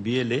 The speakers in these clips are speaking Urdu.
BLA,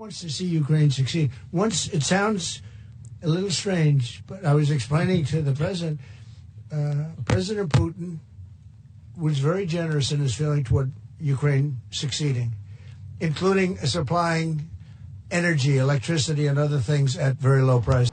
Wants to see Ukraine succeed. Once it sounds a little strange, but I was explaining to the president, President Putin was very generous in his feeling toward Ukraine succeeding, including supplying energy, electricity, and other things at very low price.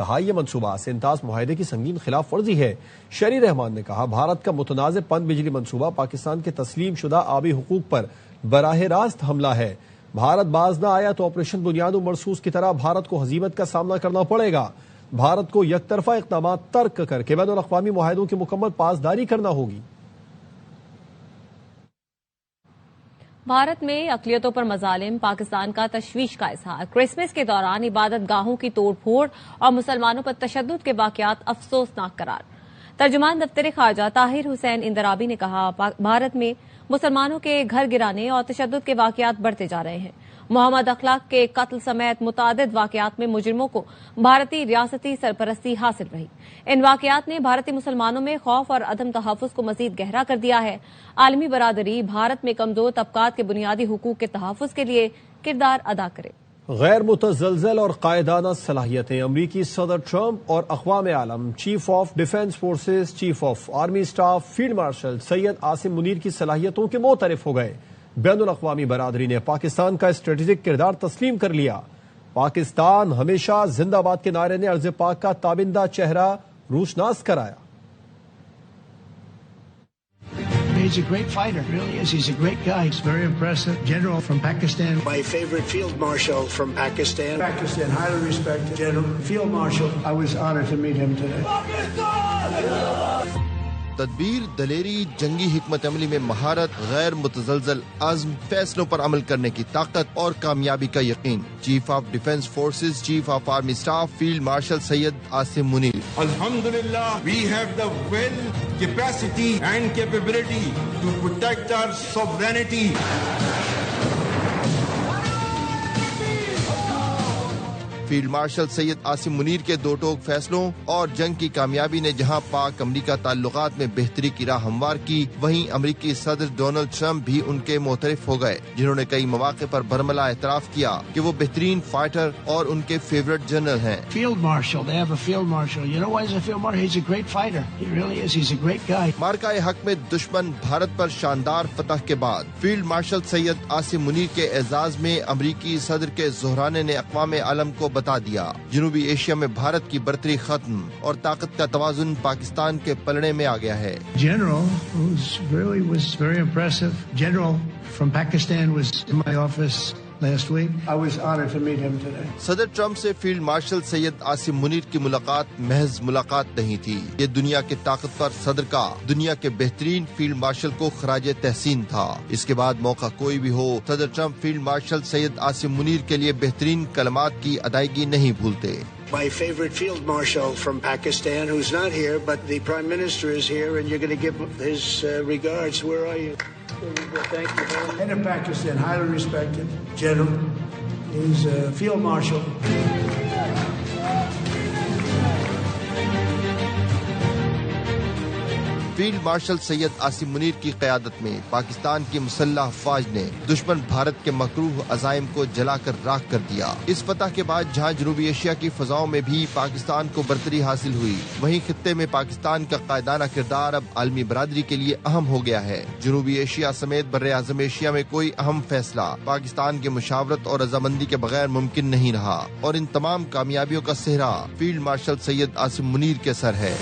کہا یہ منصوبہ سینتاس معاہدے کی سنگین خلاف ورزی ہے۔ شہری رحمان نے کہا بھارت کا متنازع پن بجلی منصوبہ پاکستان کے تسلیم شدہ آبی حقوق پر براہ راست حملہ ہے۔ بھارت باز نہ آیا تو آپریشن بنیاد و مرصوص کی طرح بھارت کو ہزیمت کا سامنا کرنا پڑے گا۔ بھارت کو یک طرفہ اقدامات ترک کر کے بین الاقوامی معاہدوں کی مکمل پاسداری کرنا ہوگی۔ بھارت میں اقلیتوں پر مظالم، پاکستان کا تشویش کا اظہار، کرسمس کے دوران عبادت گاہوں کی توڑ پھوڑ اور مسلمانوں پر تشدد کے واقعات افسوسناک قرار۔ ترجمان دفتر خارجہ طاہر حسین اندرابی نے کہا بھارت میں مسلمانوں کے گھر گرانے اور تشدد کے واقعات بڑھتے جا رہے ہیں۔ محمد اخلاق کے قتل سمیت متعدد واقعات میں مجرموں کو بھارتی ریاستی سرپرستی حاصل رہی۔ ان واقعات نے بھارتی مسلمانوں میں خوف اور عدم تحفظ کو مزید گہرا کر دیا ہے۔ عالمی برادری بھارت میں کمزور طبقات کے بنیادی حقوق کے تحفظ کے لیے کردار ادا کرے۔ غیر متزلزل اور قائدانہ صلاحیتیں امریکی صدر ٹرمپ اور اقوام عالم chief of defence forces, chief of army staff field marshal Syed Asim Munir کی صلاحیتوں کے معترف ہو گئے۔ بین الاقوامی برادری نے پاکستان کا اسٹریٹجک کردار تسلیم کر لیا۔ پاکستان ہمیشہ زندہ باد کے نعرے نے ارض پاک کا تابندہ چہرہ روشناس کرایا۔ He's a great fighter, really is. He's a great guy. He's very impressive. General from Pakistan. My favorite field marshal from Pakistan. Pakistan, highly respected. General Field Marshal. I was honored to meet him today. تدبیر، دلیری، جنگی حکمت عملی میں مہارت، غیر متزلزل عزم، فیصلوں پر عمل کرنے کی طاقت اور کامیابی کا یقین۔ Chief of defence forces, chief of army staff field marshal Syed Asim Munir. Alhamdulillah, we have the will, capacity and capability to protect our sovereignty. Field marshal Syed Asim Munir کے دو ٹوک فیصلوں اور جنگ کی کامیابی نے جہاں پاک امریکہ تعلقات میں بہتری کی راہ ہموار کی، وہیں امریکی صدر ڈونلڈ ٹرمپ بھی ان کے معترف ہو گئے، جنہوں نے کئی مواقع پر برملا اعتراف کیا کہ وہ بہترین فائٹر اور ان کے فیورٹ جنرل ہیں۔ Field Marshal, they have a Field Marshal. You know why he's a Field Marshal? He's a great fighter. He really is. He's a great guy. مارکہ حق میں دشمن بھارت پر شاندار فتح کے بعد فیلڈ مارشل سید عاصم منیر کے اعزاز میں امریکی صدر کے زہرانے نے اقوام عالم کو بتا دیا جنوبی ایشیا میں بھارت کی برتری ختم اور طاقت کا توازن پاکستان کے پلڑے میں آ گیا ہے۔ General, who really was very impressive. General from Pakistan was in my office last week. I was honored to meet him today. صدر ٹرمپ سے فیلڈ مارشل سید عاصم منیر کی ملاقات محض ملاقات نہیں تھی، یہ دنیا کے طاقتور صدر کا دنیا کے بہترین فیلڈ مارشل کو خراج تحسین تھا۔ اس کے بعد موقع کوئی بھی ہو، صدر Trump field marshal Syed Asim Munir کے لیے بہترین کلمات کی ادائیگی نہیں بھولتے۔ My favorite field marshal from Pakistan, who's not here, but the Prime Minister is here, and you're going to give his regards. Where are you? Thank you. Head of Pakistan, highly respected general. He's a field marshal. Field marshal Syed Asim Munir کی قیادت میں پاکستان کی مسلح افواج نے دشمن بھارت کے مکروہ عزائم کو جلا کر راکھ کر دیا۔ اس فتح کے بعد جہاں جنوبی ایشیا کی فضاؤں میں بھی پاکستان کو برتری حاصل ہوئی، وہیں خطے میں پاکستان کا قائدانہ کردار اب عالمی برادری کے لیے اہم ہو گیا ہے۔ جنوبی ایشیا سمیت بر اعظم ایشیا میں کوئی اہم فیصلہ پاکستان کی مشاورت اور رضامندی کے بغیر ممکن نہیں رہا، اور ان تمام کامیابیوں کا سہرا فیلڈ مارشل سید عاصم منیر کے سر ہے۔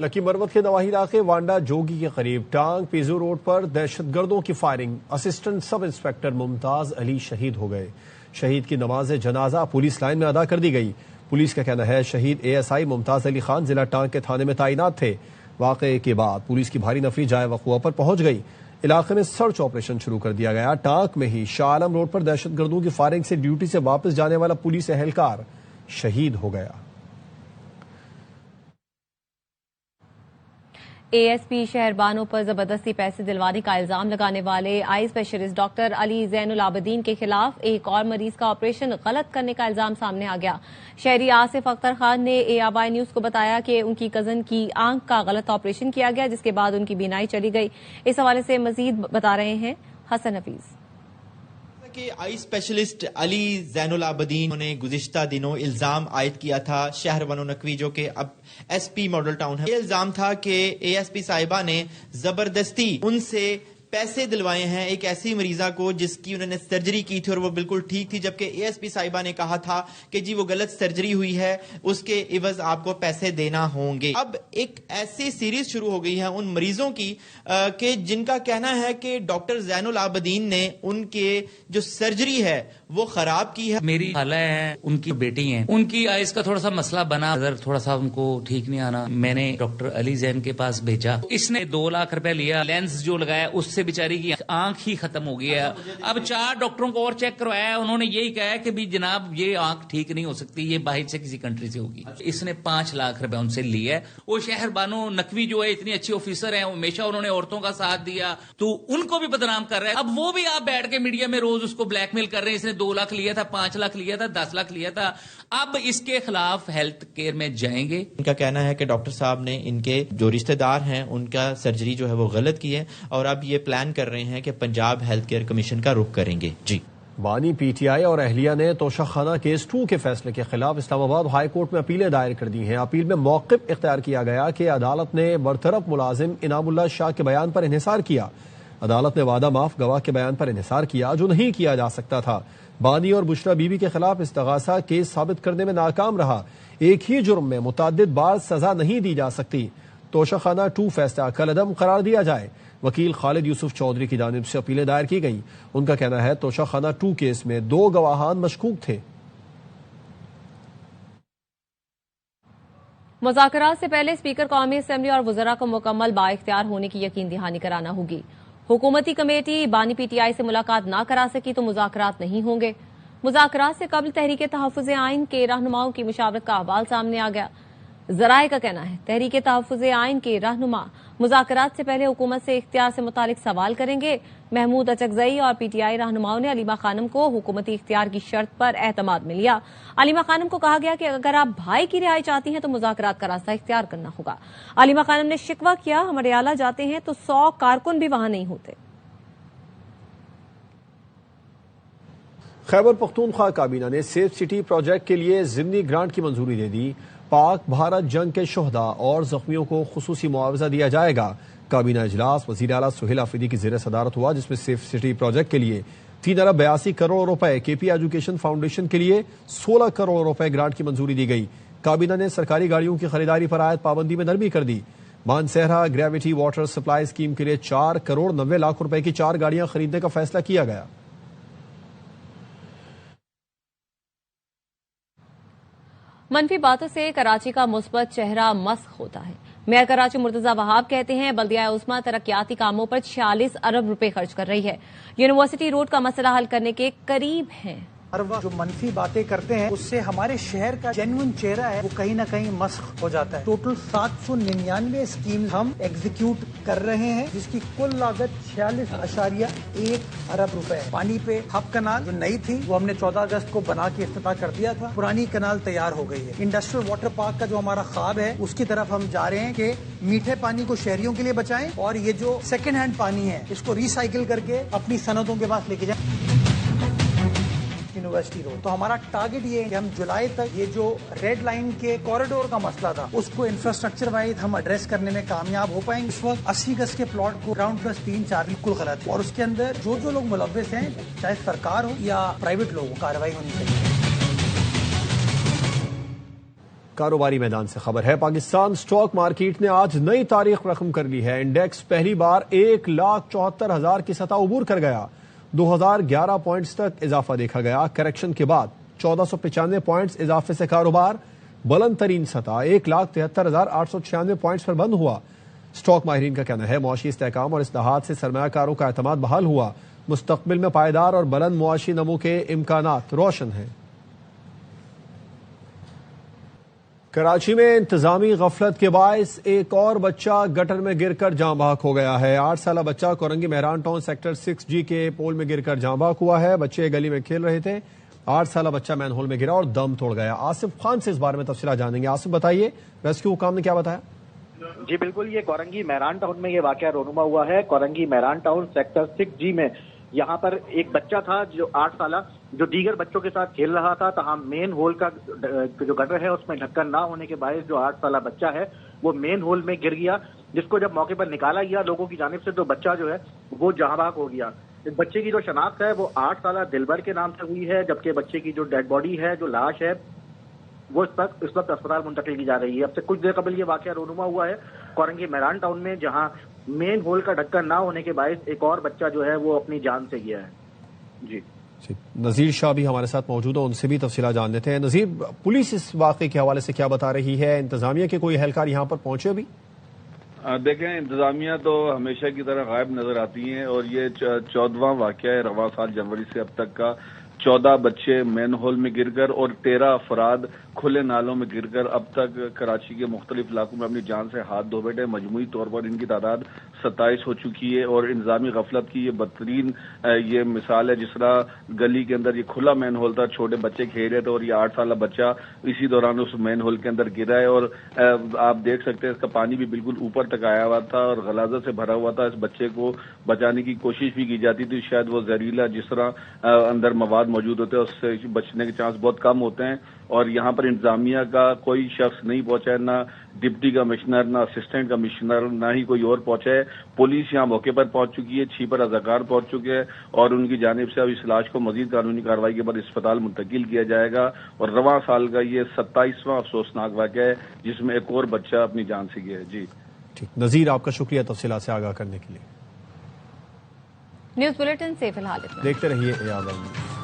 لکی مروت کے نواحی علاقے وانڈا جوگی کے قریب ٹانگ پیزو روڈ پر دہشت گردوں کی فائرنگ، اسسٹنٹ سب انسپکٹر ممتاز علی شہید ہو گئے۔ شہید کی نماز جنازہ پولیس لائن میں ادا کر دی گئی۔ پولیس کا کہنا ہے شہید ASI ممتاز علی خان ضلع ٹانگ کے تھانے میں تعینات تھے۔ واقعے کے بعد پولیس کی بھاری نفری جائے وقوع پر پہنچ گئی۔ علاقے میں سرچ آپریشن شروع کر دیا گیا۔ ٹانک میں ہی شاہ عالم روڈ پر دہشت گردوں کی فائرنگ سے ڈیوٹی سے واپس جانے والا پولیس اہلکار شہید ہو گیا۔ ASP شہر بانو پر زبردستی پیسے دلوانے کا الزام لگانے والے آئی اسپیشلسٹ ڈاکٹر علی زین العابدین کے خلاف ایک اور مریض کا آپریشن غلط کرنے کا الزام سامنے آ گیا۔ شہری آصف اختر خان نے ABI نیوز کو بتایا کہ ان کی کزن کی آنکھ کا غلط آپریشن کیا گیا، جس کے بعد ان کی بینائی چلی گئی۔ اس حوالے سے مزید بتا رہے ہیں حسن حفیظ۔ کہ آئی اسپیشلسٹ علی زین العابدین نے گزشتہ دنوں الزام عائد کیا تھا شہر بنو نقوی جو کہ اب SP ماڈل ٹاؤن ہے۔ یہ الزام تھا کہ ASP صاحبہ نے زبردستی ان سے پیسے دلوائے ہیں ایک ایسی مریضہ کو جس کی انہوں نے سرجری کی تھی اور وہ بالکل ٹھیک تھی، جبکہ اے ایس پی صاحبہ نے کہا تھا کہ جی وہ غلط سرجری ہوئی ہے، اس کے عوض آپ کو پیسے دینا ہوں گے۔ اب ایک ایسی سیریز شروع ہو گئی ہے ان مریضوں کی کہ جن کا کہنا ہے کہ ڈاکٹر زین العابدین نے ان کے جو سرجری ہے وہ خراب کی ہے۔ میری خالہ ہے، ان کی بیٹی ہیں، ان کی آئس کا تھوڑا سا مسئلہ بنا، اگر تھوڑا سا ان کو ٹھیک نہیں آنا، میں نے ڈاکٹر علی زین کے پاس بھیجا، اس نے 2 لاکھ روپے لیا، لینس جو لگایا اس سے بیچاری کی آنکھ ہی ختم ہو گئی ہے۔ اب 4 ڈاکٹروں کو اور چیک کروایا ہے، انہوں نے یہی کہا ہے کہ بھی جناب یہ آنکھ ٹھیک نہیں ہو سکتی، یہ باہر سے کسی کنٹری سے ہوگی۔ اس نے 5 لاکھ روپے ان سے لیا ہے۔ وہ شہر بانو نقوی جو ہے اتنی اچھی آفیسر ہیں، ہمیشہ انہوں نے عورتوں کا ساتھ دیا، تو ان کو بھی بدنام کر رہے ہیں۔ اب وہ بھی آپ بیٹھ کے میڈیا میں روز اس کو بلیک میل کر رہے ہیں، اس نے 2 لاکھ لیا تھا، 5 لاکھ لیا تھا، 10 لاکھ لیا تھا۔ اب اس کے خلاف ہیلتھ کیئر میں جائیں گے۔ ان کا کہنا ہے کہ ڈاکٹر صاحب نے ان کے جو رشتہ دار ہیں ان کا سرجری جو ہے وہ غلط کی ہے، اور اب یہ پلان کر رہے ہیں کہ پنجاب ہیلتھ کیئر کمیشن کا رخ کریں گے۔ جی بانی پی ٹی آئی اور اہلیہ نے توشہ خانہ کیس 2 کے فیصلے کے خلاف اسلام آباد ہائی کورٹ میں اپیلیں دائر کر دی ہیں۔ اپیل میں موقف اختیار کیا گیا کہ عدالت نے برطرف ملازم انعام اللہ شاہ کے بیان پر انحصار کیا۔ عدالت نے وعدہ معاف گواہ کے بیان پر انحصار کیا جو نہیں کیا جا سکتا تھا۔ بانی اور بشرا بی بی کے خلاف استغاثہ کیس ثابت کرنے میں ناکام رہا۔ ایک ہی جرم میں متعدد بار سزا نہیں دی جا سکتی۔ توشہ خانہ 2 فیصلہ کالعدم قرار دیا جائے۔ وکیل خالد یوسف چودھری کی جانب سے اپیلیں دائر کی گئیں۔ ان کا کہنا ہے توشہ خانہ 2 کیس میں 2 گواہان مشکوک تھے۔ مذاکرات سے پہلے اسپیکر قومی اسمبلی اور وزراء کو مکمل بااختیار ہونے کی یقین دہانی کرانا ہوگی۔ حکومتی کمیٹی بانی پی ٹی آئی سے ملاقات نہ کرا سکی تو مذاکرات نہیں ہوں گے۔ مذاکرات سے قبل تحریک تحفظ آئین کے رہنماؤں کی مشاورت کا احوال سامنے آ گیا۔ ذرائع کا کہنا ہے تحریک تحفظ آئین کے رہنما مذاکرات سے پہلے حکومت سے اختیار سے متعلق سوال کریں گے۔ محمود اچکزئی اور پی ٹی آئی رہنماؤں نے علیمہ خانم کو حکومتی اختیار کی شرط پر اعتماد میں لیا۔ علیمہ خانم کو کہا گیا کہ اگر آپ بھائی کی رہائی چاہتی ہیں تو مذاکرات کا راستہ اختیار کرنا ہوگا۔ علیمہ خانم نے شکوہ کیا ہم اڈیالہ جاتے ہیں تو 100 کارکن بھی وہاں نہیں ہوتے۔ خیبر پختونخوا کابینہ نے سیف سٹی پروجیکٹ کے لیے ضمنی گرانٹ کی منظوری دے دی۔ پاک بھارت جنگ کے شہداء اور زخمیوں کو خصوصی معاوضہ دیا جائے گا۔ کابینہ اجلاس وزیر اعلیٰ سہیل آفریدی کی زیر صدارت ہوا، جس میں سیف سٹی پروجیکٹ کے لیے 3 ارب 82 کروڑ روپے، کے پی ایجوکیشن فاؤنڈیشن کے لیے 16 کروڑ روپے گرانٹ کی منظوری دی گئی۔ کابینہ نے سرکاری گاڑیوں کی خریداری پر عائد پابندی میں نرمی کر دی۔ Mansehra gravity water supply scheme کے لیے 4 کروڑ 90 لاکھ روپے کی 4 گاڑیاں خریدنے کا فیصلہ کیا گیا۔ منفی باتوں سے کراچی کا مثبت چہرہ مسخ ہوتا ہے۔ میئر کراچی مرتضی وہاب کہتے ہیں بلدیہ عظمیٰ ترقیاتی کاموں پر 46 ارب روپے خرچ کر رہی ہے، یونیورسٹی روڈ کا مسئلہ حل کرنے کے قریب ہیں۔ ہر وقت جو منفی باتیں کرتے ہیں اس سے ہمارے شہر کا جینوئن چہرہ ہے وہ کہیں نہ کہیں مسخ ہو جاتا ہے۔ ٹوٹل 799 اسکیم ہم ایگزیکیوٹ کر رہے ہیں جس کی کل لاگت 46.1 ارب روپے ہے۔ پانی پہ ہب کنال جو نئی تھی وہ ہم نے 14 اگست کو بنا کے افتتاح کر دیا تھا، پرانی کنال تیار ہو گئی ہے۔ انڈسٹریل واٹر پارک کا جو ہمارا خواب ہے اس کی طرف ہم جا رہے ہیں کہ میٹھے پانی کو شہریوں کے لیے بچائیں اور یہ جو سیکنڈ ہینڈ پانی ہے اس کو ریسائیکل کر کے اپنی صنعتوں کے پاس لے کے جائیں۔ یونیورسٹی روڈ تو ہمارا ٹارگٹ یہ ہے کہ ہم جولائی تک یہ جو ریڈ لائن کے کوریڈور کا مسئلہ تھا اس کو انفراسٹرکچر وائز ہم ایڈریس کرنے میں کامیاب ہو پائیں گے۔ اس وقت 80 گز کے پلاٹ کو گراؤنڈ پلس 3-4 بالکل غلط ہے اور اس کے اندر جو لوگ ملوث ہیں چاہے سرکار ہو یا پرائیویٹ لوگ ہو کارروائی ہونی چاہیے۔ کاروباری میدان سے خبر ہے، پاکستان سٹاک مارکیٹ نے آج نئی تاریخ رقم کر لی ہے۔ انڈیکس پہلی بار 1,74,000 کی سطح عبور کر گیا۔ 2011 پوائنٹس تک اضافہ دیکھا گیا۔ کریکشن کے بعد 1495 پوائنٹس اضافے سے کاروبار بلند ترین سطح 1,73,896 پوائنٹس پر بند ہوا۔ سٹاک ماہرین کا کہنا ہے معاشی استحکام اور اصلاحات سے سرمایہ کاروں کا اعتماد بحال ہوا۔ مستقبل میں پائیدار اور بلند معاشی نمو کے امکانات روشن ہیں۔ کراچی میں انتظامی غفلت کے باعث ایک اور بچہ گٹر میں گر کر جاں بحق ہو گیا ہے۔ 8 سالہ بچہ Korangi Mehran town sector 6G کے پول میں گر کر جاں بحق ہوا ہے۔ بچے گلی میں کھیل رہے تھے، 8 سالہ بچہ مین ہول میں گرا اور دم توڑ گیا۔ آصف خان سے اس بارے میں تفصیلات جانیں گے۔ آصف بتائیے ریسکیو حکام نے کیا بتایا؟ جی بالکل، یہ کورنگی مہران ٹاؤن میں یہ واقعہ رونما ہوا ہے۔ Korangi Mehran town sector 6G میں یہاں پر ایک بچہ تھا جو 8 سالہ جو دیگر بچوں کے ساتھ کھیل رہا تھا، تاہم مین ہول کا جو گٹر ہے اس میں ڈھکن نہ ہونے کے باعث جو 8 سالہ بچہ ہے وہ مین ہول میں گر گیا۔ جس کو جب موقع پر نکالا گیا لوگوں کی جانب سے تو بچہ جو ہے وہ جہاں بحق ہو گیا. اس بچے کی جو شناخت ہے وہ 8 سالہ دلبر کے نام سے ہوئی ہے، جبکہ بچے کی جو ڈیڈ باڈی ہے، جو لاش ہے، وہ اس وقت اسپتال منتقل کی جا رہی ہے. اب سے کچھ دیر قبل یہ واقعہ رونما ہوا ہے کورنگی میران ٹاؤن میں، جہاں مین ہول کا ڈھکن نہ ہونے کے باعث ایک اور بچہ جو ہے وہ اپنی جان سے گیا ہے. جی نذیر شاہ بھی ہمارے ساتھ موجود ہے، ان سے بھی تفصیلات جان لیتے ہیں. نذیر، پولیس اس واقعے کے حوالے سے کیا بتا رہی ہے؟ انتظامیہ کے کوئی اہلکار یہاں پر پہنچے ابھی؟ دیکھیں، انتظامیہ تو ہمیشہ کی طرح غائب نظر آتی ہیں، اور یہ 14واں واقعہ ہے رواں سال جنوری سے اب تک کا. 14 بچے مین ہول میں گر کر اور 13 افراد کھلے نالوں میں گر کر اب تک کراچی کے مختلف علاقوں میں اپنی جان سے ہاتھ دھو بیٹھے. مجموعی طور پر ان کی تعداد 27 ہو چکی ہے، اور انتظامی غفلت کی یہ بدترین یہ مثال ہے. جس طرح گلی کے اندر یہ کھلا مین ہول تھا، چھوٹے بچے کھیل رہے تھے اور یہ 8 سالہ بچہ اسی دوران اس مین ہول کے اندر گرا ہے، اور آپ دیکھ سکتے ہیں اس کا پانی بھی بالکل اوپر تک آیا ہوا تھا اور غلاظت سے بھرا ہوا تھا. اس بچے کو بچانے کی کوشش بھی کی جاتی تھی، شاید وہ زہریلا جس طرح اندر مواد موجود ہوتے ہیں اس سے بچنے کے چانس بہت کم ہوتے ہیں. اور یہاں پر انتظامیہ کا کوئی شخص نہیں پہنچا ہے، نہ ڈپٹی کمشنر، نہ اسسٹنٹ کمشنر، نہ ہی کوئی اور پہنچا ہے. پولیس یہاں موقع پر پہنچ چکی ہے، 6 پر رضاکار پہنچ چکے ہیں، اور ان کی جانب سے اب اس لاش کو مزید قانونی کارروائی کے بعد اسپتال منتقل کیا جائے گا. اور رواں سال کا یہ 27واں افسوسناک واقعہ ہے جس میں ایک اور بچہ اپنی جان سے گیا ہے. جی ٹھیک، نذیر آپ کا شکریہ تفصیلات سے آگاہ کرنے کے لیے. نیوز بلیٹن سے فی الحال دیکھتے رہیے AR.